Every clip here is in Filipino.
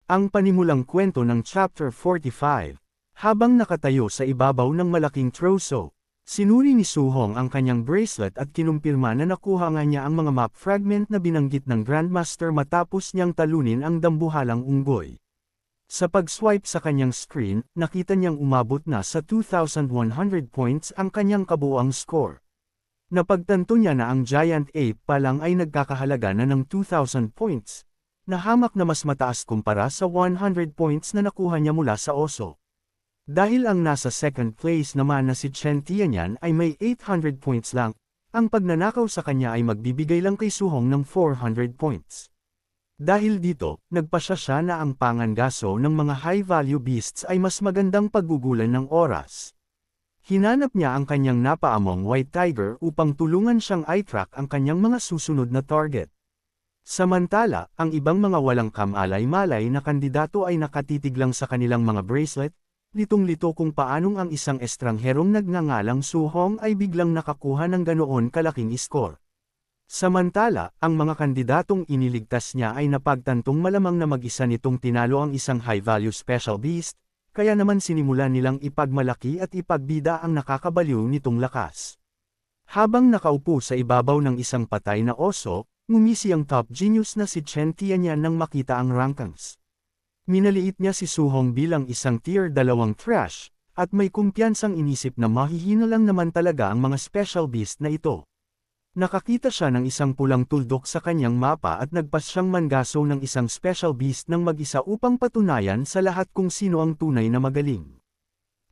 Ang panimulang kwento ng Chapter 45. Habang nakatayo sa ibabaw ng malaking troso, sinuri ni Su-hong ang kanyang bracelet at kinumpirma na nakuha nga niya ang mga map fragment na binanggit ng Grandmaster matapos niyang talunin ang dambuhalang unggoy. Sa pag-swipe sa kanyang screen, nakita niyang umabot na sa 2,100 points ang kanyang kabuuang score. Napagtanto niya na ang Giant Ape pa lang ay nagkakahalaga na ng 2,000 points. Nahamak na mas mataas kumpara sa 100 points na nakuha niya mula sa oso. Dahil ang nasa second place naman na si Chen Tianyan ay may 800 points lang, ang pagnanakaw sa kanya ay magbibigay lang kay Su-hong ng 400 points. Dahil dito, nagpasya siya na ang pangangaso ng mga high-value beasts ay mas magandang paggugulan ng oras. Hinanap niya ang kanyang napaamong White Tiger upang tulungan siyang i-track ang kanyang mga susunod na target. Samantala, ang ibang mga walang kamalay-malay na kandidato ay nakatitig lang sa kanilang mga bracelet, litong-lito kung paanong ang isang estrangherong nagngangalang Su-hong ay biglang nakakuha ng ganoon kalaking score. Samantala, ang mga kandidatong iniligtas niya ay napagtantong malamang na mag-isa nitong tinalo ang isang high-value special beast, kaya naman sinimulan nilang ipagmalaki at ipagbida ang nakakabaliw nitong lakas. Habang nakaupo sa ibabaw ng isang patay na oso, ngumisi ang top genius na si Chen Tianyan nang makita ang rankings. Minaliit niya si Su-hong bilang isang tier 2 trash, at may kumpiyansang inisip na mahihina lang naman talaga ang mga special beast na ito. Nakakita siya ng isang pulang tuldok sa kanyang mapa at nagpas siyang mangaso ng isang special beast ng mag-isa upang patunayan sa lahat kung sino ang tunay na magaling.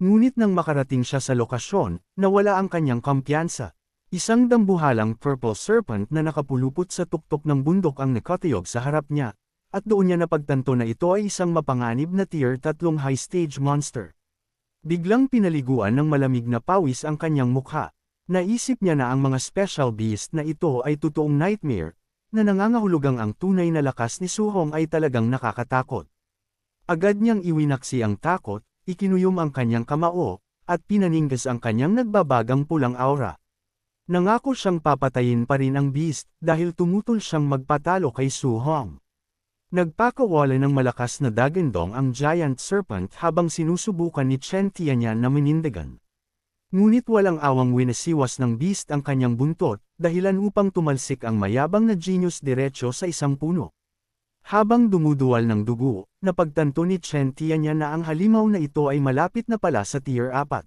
Ngunit nang makarating siya sa lokasyon, nawala ang kanyang kumpiyansa. Isang dambuhalang purple serpent na nakapulupot sa tuktok ng bundok ang nakatiyog sa harap niya, at doon niya napagtanto na ito ay isang mapanganib na tier 3 high-stage monster. Biglang pinaliguan ng malamig na pawis ang kanyang mukha. Naisip niya na ang mga special beast na ito ay totoong nightmare, na nangangahulugang ang tunay na lakas ni Su-hong ay talagang nakakatakot. Agad niyang iwinaksi ang takot, ikinuyom ang kanyang kamao, at pinaningas ang kanyang nagbabagang pulang aura. Nangako siyang papatayin pa rin ang beast dahil tumutol siyang magpatalo kay Su-hong. Nagpakawala ng malakas na dagandong ang giant serpent habang sinusubukan ni Chen Tianyan na manindigan. Ngunit walang awang winasiwas ng beast ang kanyang buntot, dahilan upang tumalsik ang mayabang na genius diretso sa isang puno. Habang dumuduwal ng dugo, napagtanto ni Chen Tianyan na ang halimaw na ito ay malapit na pala sa tier 4.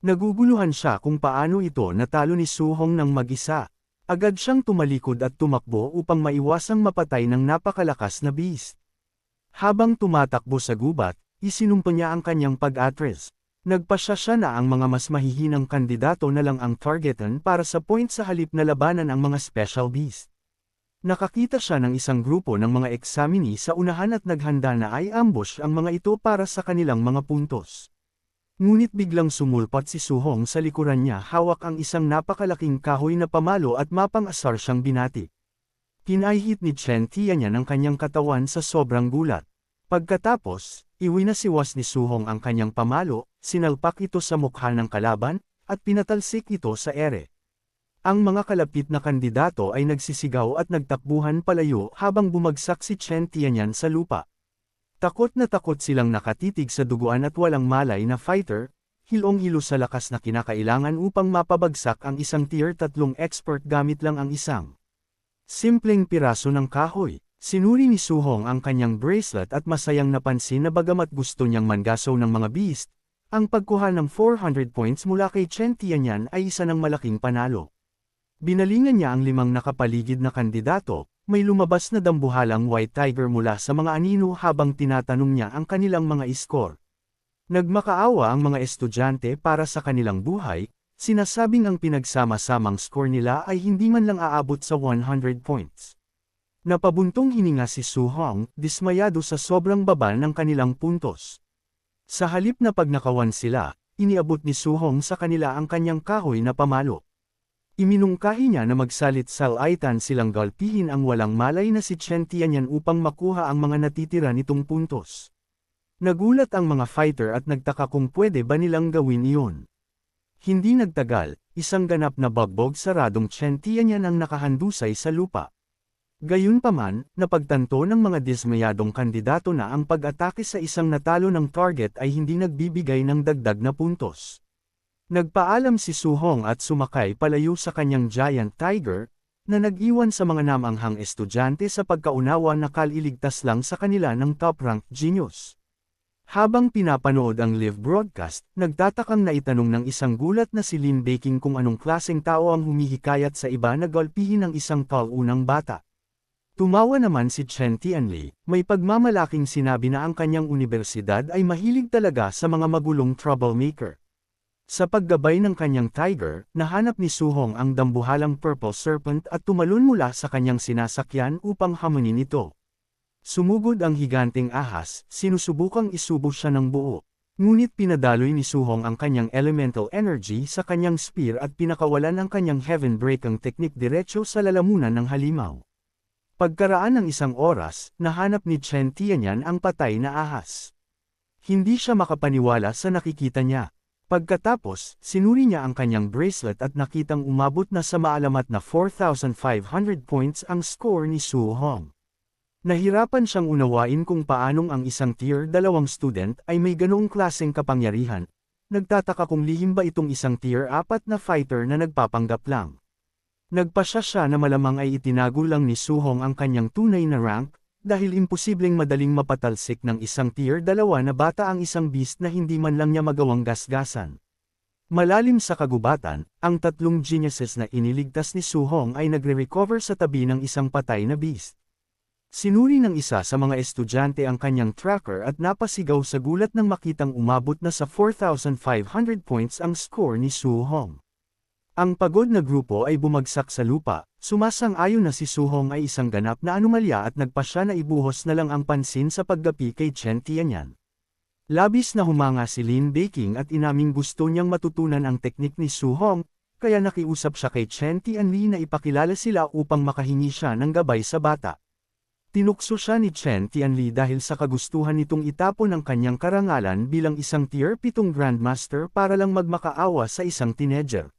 Naguguluhan siya kung paano ito natalo ni Su-hong ng mag-isa. Agad siyang tumalikod at tumakbo upang maiwasang mapatay ng napakalakas na beast. Habang tumatakbo sa gubat, isinumpa niya ang kanyang pag-atras. Nagpasya siya na ang mga mas mahihinang kandidato na lang ang targetan para sa point sa halip na labanan ang mga special beast. Nakakita siya ng isang grupo ng mga examinee sa unahan at naghanda na i-ambush ang mga ito para sa kanilang mga puntos. Ngunit biglang sumulpat si Su-hong sa likuran niya hawak ang isang napakalaking kahoy na pamalo at mapang-asar siyang binati. Pinaihit ni Chen Tianyan ang kanyang katawan sa sobrang gulat. Pagkatapos, iwinasiwas ni Su-hong ang kanyang pamalo, sinalpak ito sa mukha ng kalaban, at pinatalsik ito sa ere. Ang mga kalapit na kandidato ay nagsisigaw at nagtakbuhan palayo habang bumagsak si Chen Tianyan sa lupa. Takot na takot silang nakatitig sa duguan at walang malay na fighter, hilong-hilo sa lakas na kinakailangan upang mapabagsak ang isang tier 3 expert gamit lang ang isang simpleng piraso ng kahoy. Sinuri ni Su-hong ang kanyang bracelet at masayang napansin na bagamat gusto niyang mangaso ng mga beast, ang pagkuha ng 400 points mula kay Chen Tianyan ay isa ng malaking panalo. Binalingan niya ang 5 nakapaligid na kandidato. May lumabas na dambuhalang White Tiger mula sa mga anino habang tinatanong niya ang kanilang mga score. Nagmakaawa ang mga estudyante para sa kanilang buhay, sinasabing ang pinagsama-samang score nila ay hindi man lang aabot sa 100 points. Napabuntong hininga si Su-hong, dismayado sa sobrang baba ng kanilang puntos. Sa halip na pagnakawan sila, iniabot ni Su-hong sa kanila ang kanyang kahoy na pamalo. Iminungkahi niya na magsalit-salitan silang galpihin ang walang malay na si Chen Tianyan upang makuha ang mga natitira nitong puntos. Nagulat ang mga fighter at nagtaka kung pwede ba nilang gawin iyon. Hindi nagtagal, isang ganap na bagbog saradong Chen Tianyan ang nakahandusay sa lupa. Gayunpaman, napagtanto ng mga dismayadong kandidato na ang pag-atake sa isang natalo ng target ay hindi nagbibigay ng dagdag na puntos. Nagpaalam si Su Hong at sumakay palayo sa kanyang Giant Tiger, na nag-iwan sa mga namanghang estudyante sa pagkaunawa na kaliligtas lang sa kanila ng top-ranked genius. Habang pinapanood ang live broadcast, nagtatakang naitanong ng isang gulat na si Lin Baking kung anong klaseng tao ang humihikayat sa iba na golpihin ng isang tall-unang bata. Tumawa naman si Chen Tianli, may pagmamalaking sinabi na ang kanyang universidad ay mahilig talaga sa mga magulong troublemaker. Sa paggabay ng kanyang tiger, nahanap ni Su Hong ang dambuhalang purple serpent at tumalon mula sa kanyang sinasakyan upang hamunin ito. Sumugod ang higanteng ahas, sinusubukang isubo siya ng buo. Ngunit pinadaloy ni Su Hong ang kanyang elemental energy sa kanyang spear at pinakawalan ang kanyang heaven breakang teknik diretso sa lalamunan ng halimaw. Pagkaraan ng isang oras, nahanap ni Chen Tianyan ang patay na ahas. Hindi siya makapaniwala sa nakikita niya. Pagkatapos, sinuri niya ang kanyang bracelet at nakitang umabot na sa maalamat na 4,500 points ang score ni Su Hong. Nahirapan siyang unawain kung paanong ang isang tier 2 student ay may ganoong klaseng kapangyarihan. Nagtataka kung lihim ba itong isang tier 4 na fighter na nagpapanggap lang. Nagpasya siya na malamang ay itinago lang ni Su Hong ang kanyang tunay na rank, dahil imposibleng madaling mapatalsik ng isang tier 2 na bata ang isang beast na hindi man lang niya magawang gasgasan. Malalim sa kagubatan, ang tatlong geniuses na iniligtas ni Su Hong ay nagre-recover sa tabi ng isang patay na beast. Sinuri ng isa sa mga estudyante ang kanyang tracker at napasigaw sa gulat nang makitang umabot na sa 4,500 points ang score ni Su Hong. Ang pagod na grupo ay bumagsak sa lupa, sumasang-ayon na si Su Hong ay isang ganap na anomalya at nagpasya na ibuhos na lang ang pansin sa paggapi kay Chen Tianyan. Labis na humanga si Lin Baking at inaming gusto niyang matutunan ang teknik ni Su Hong, kaya nakiusap siya kay Chen Tianli na ipakilala sila upang makahingi siya ng gabay sa bata. Tinukso siya ni Chen Tianli dahil sa kagustuhan nitong itapon ang kanyang karangalan bilang isang tier 7 grandmaster para lang magmakaawa sa isang teenager.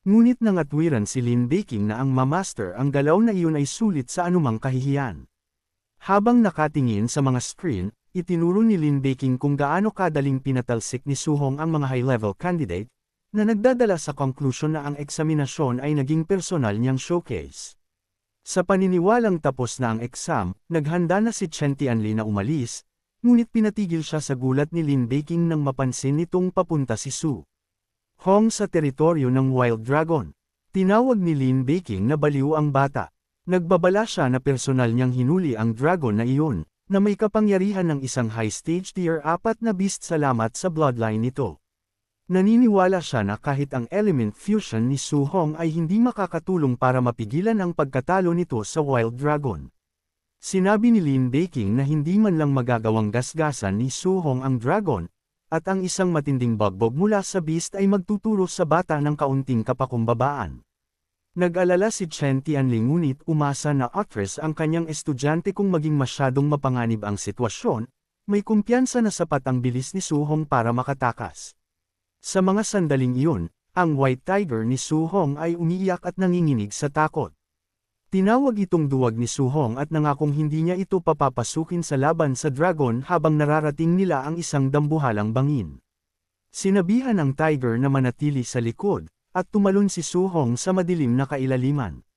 Ngunit nangatwiran si Lin Baking na ang mamaster ang galaw na iyon ay sulit sa anumang kahihiyan. Habang nakatingin sa mga screen, itinuro ni Lin Baking kung gaano kadaling pinatalsik ni Su Hong ang mga high-level candidate, na nagdadala sa conclusion na ang eksaminasyon ay naging personal niyang showcase. Sa paniniwalang tapos na ang exam, naghanda na si Chen Tianli na umalis, ngunit pinatigil siya sa gulat ni Lin Baking nang mapansin nitong papunta si Su Hong sa teritoryo ng Wild Dragon. Tinawag ni Lin Baking na baliw ang bata. Nagbabala siya na personal niyang hinuli ang dragon na iyon, na may kapangyarihan ng isang high-stage tier 4 na beast salamat sa bloodline nito. Naniniwala siya na kahit ang element fusion ni Su Hong ay hindi makakatulong para mapigilan ang pagkatalo nito sa Wild Dragon. Sinabi ni Lin Baking na hindi man lang magagawang gasgasan ni Su Hong ang dragon, at ang isang matinding bagbog mula sa beast ay magtuturo sa bata ng kaunting kapakumbabaan. Nag-alala si Chen Tianli ngunit umasa na actress ang kanyang estudyante kung maging masyadong mapanganib ang sitwasyon, may kumpiyansa na sapat ang bilis ni Su Hong para makatakas. Sa mga sandaling iyon, ang White Tiger ni Su Hong ay umiiyak at nanginginig sa takot. Tinawag itong duwag ni Su Hong at nangakong hindi niya ito papapasukin sa laban sa dragon habang nararating nila ang isang dambuhalang bangin. Sinabihan ng tiger na manatili sa likod, at tumalon si Su Hong sa madilim na kailaliman.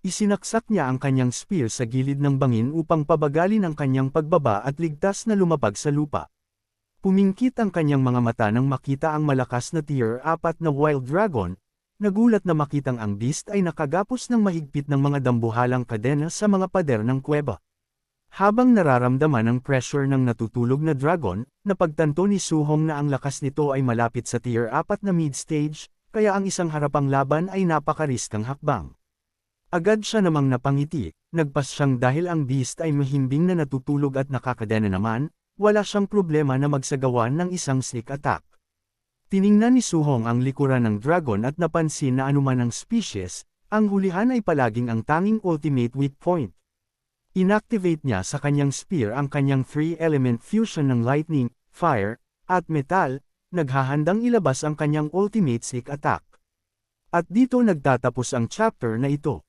Isinaksak niya ang kanyang spear sa gilid ng bangin upang pabagalin ang kanyang pagbaba at ligtas na lumapag sa lupa. Pumingkit ang kanyang mga mata nang makita ang malakas na tier 4 na wild dragon. Nagulat na makitang ang beast ay nakagapos ng mahigpit ng mga dambuhalang kadena sa mga pader ng kuweba. Habang nararamdaman ang pressure ng natutulog na dragon, napagtanto ni Su Hong na ang lakas nito ay malapit sa tier 4 na mid-stage, kaya ang isang harapang laban ay napakariskang hakbang. Agad siya namang napangiti, nagpas siyang dahil ang beast ay mahimbing na natutulog at nakakadena naman, wala siyang problema na magsagawan ng isang sneak attack. Tiningnan ni Su Hong ang likuran ng dragon at napansin na anuman ang species, ang hulihan ay palaging ang tanging ultimate weak point. Inactivate niya sa kanyang spear ang kanyang 3-element fusion ng lightning, fire, at metal, naghahandang ilabas ang kanyang ultimate sneak attack. At dito nagtatapos ang chapter na ito.